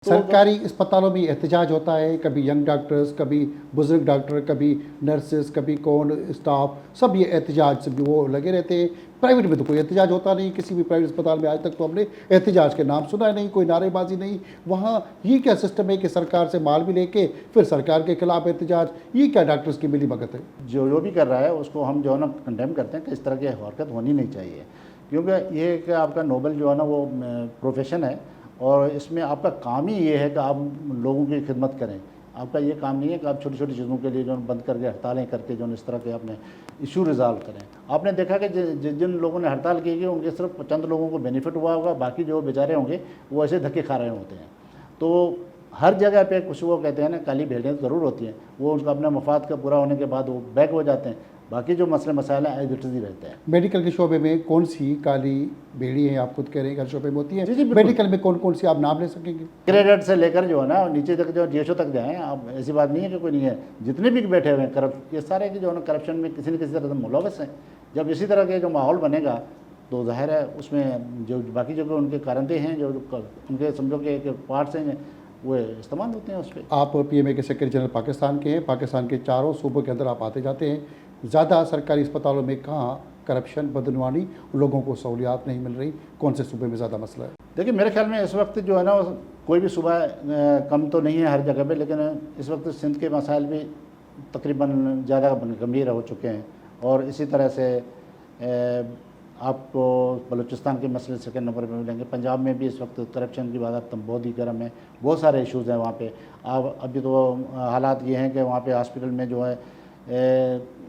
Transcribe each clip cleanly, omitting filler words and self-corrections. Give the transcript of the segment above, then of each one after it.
सरकारी अस्पतालों में एहतजाज होता है, कभी यंग डॉक्टर्स, कभी बुजुर्ग डॉक्टर, कभी नर्सेस, कभी कौन स्टाफ, सब ये एहतजाज से वो लगे रहते हैं। प्राइवेट में तो कोई एहतजाज होता नहीं, किसी भी प्राइवेट अस्पताल में आज तक तो हमने एहतजाज के नाम सुना नहीं, कोई नारेबाजी नहीं। वहाँ ये क्या सिस्टम है कि सरकार से माल भी लेके फिर सरकार के खिलाफ एहतजाज, ये क्या डॉक्टर्स की मिली भगत है? जो भी कर रहा है उसको हम जो है ना कंडेम करते हैं कि इस तरह की हरकत होनी नहीं चाहिए, क्योंकि ये कि आपका नोबल जो है ना वो प्रोफेशन है और इसमें आपका काम ही ये है कि आप लोगों की खिदमत करें। आपका ये काम नहीं है कि आप छोटी छोटी चीज़ों के लिए जो बंद करके हड़तालें करके जो इस तरह के अपने इशू रिजॉल्व करें। आपने देखा कि जिन लोगों ने हड़ताल की उनके सिर्फ चंद लोगों को बेनिफिट हुआ होगा, बाकी जो बेचारे होंगे वो ऐसे धक्के खा रहे होते हैं। तो हर जगह पे कुछ वो कहते हैं ना काली भेड़ें ज़रूर होती हैं, वो उनका अपने मफाद का पूरा होने के बाद वो बैक हो जाते हैं, बाकी जो मसले मसाइल हैं एज इट इज़ ही रहते हैं। मेडिकल के शोबे में कौन सी काली भेड़ी है, आप खुद कह रहे हैं हर शोबे में होती है? जी, मेडिकल में कौन कौन सी आप नाम ले सकेंगे? क्रेडिट से लेकर जो है ना नीचे तक जो जीएसओ तक जाएँ, आप ऐसी बात नहीं है कि कोई नहीं है, जितने भी बैठे हुए हैं करप्ट, ये सारे के जो है ना करप्शन में किसी न किसी तरह से मुलव्वस हैं। जब इसी तरह के जो माहौल बनेगा तो ज़ाहिर है उसमें जो बाकी जो उनके कारंदे हैं, जो उनके समझो के पार्ट्स हैं, वो इस्तेमाल होते हैं उस पर। आप पीएमए के सेक्रेटरी जनरल पाकिस्तान के हैं, पाकिस्तान के चारों सूबों के अंदर आप आते जाते हैं। ज़्यादा सरकारी अस्पतालों में कहाँ करप्शन, बदनवानी, लोगों को सहूलियात नहीं मिल रही, कौन से सूबे में ज़्यादा मसला है? देखिए मेरे ख्याल में इस वक्त जो है ना कोई भी सूबा कम तो नहीं है हर जगह पे, लेकिन इस वक्त सिंध के मसाइल भी तकरीबन ज़्यादा गंभीर हो चुके हैं। और इसी तरह से आपको बलूचिस्तान के मसले सेकंड नंबर पे मिलेंगे। पंजाब में भी इस वक्त करप्शन की बात बहुत ही गर्म है, बहुत सारे इश्यूज़ हैं वहाँ पे। अब अभी तो हालात ये हैं कि वहाँ पे हॉस्पिटल में जो है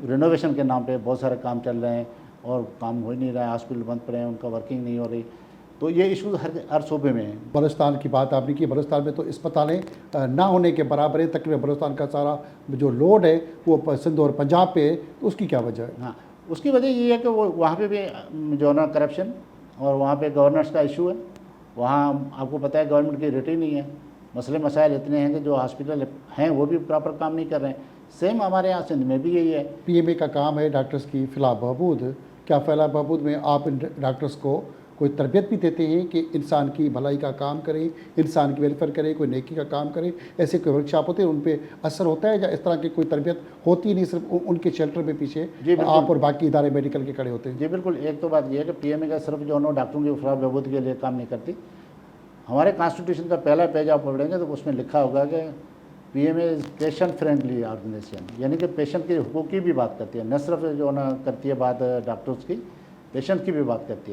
रिनोवेशन के नाम पे बहुत सारे काम चल रहे हैं और काम हो ही नहीं रहा है, हॉस्पिटल बंद पड़े हैं, उनका वर्किंग नहीं हो रही। तो ये इश्यूज़ हर सूबे में हैं। बलूचिस्तान की बात आपने की, बलूचिस्तान में तो अस्पतालें ना होने के बराबर है, तकरीबन बलूचिस्तान का सारा जो लोड है वो सिंध और पंजाब पे है, तो उसकी क्या वजह है? हाँ, उसकी वजह ये है कि वो वहाँ पे भी जो है ना करप्शन और वहाँ पे गवर्नेंस का इशू है। वहाँ आपको पता है गवर्नमेंट की रेट ही नहीं है, मसले मसाइल इतने हैं कि जो हॉस्पिटल हैं वो भी प्रॉपर काम नहीं कर रहे हैं। सेम हमारे यहाँ सिंध में भी यही है। पीएमए का काम है डॉक्टर्स की फलाह बहबूद। क्या फलाह बहबूद में आप इन डॉक्टर्स को कोई तरबियत भी देते हैं कि इंसान की भलाई का काम करें, इंसान की वेलफेयर करें, कोई नेकी का काम करें? ऐसे कोई वर्कशॉप होते हैं, उन पे असर होता है या इस तरह की कोई तरबियत होती नहीं, सिर्फ उनके शेल्टर में पीछे आप और बाकी इदारे मेडिकल के खड़े होते हैं? जी बिल्कुल। एक तो बात यह है कि पीएमए का सिर्फ जो है डॉक्टरों की फलाह बहबूद के लिए काम नहीं करती। हमारे कॉन्स्टिट्यूशन का पहला पेज आप पढ़ेंगे तो उसमें लिखा होगा कि PMA is patient friendly organisation, यानी कि पेशेंट के हुकूक की भी बात करती है, न सिर्फ जो ना करती है बात डॉक्टर्स की, पेशेंट की भी बात करती है।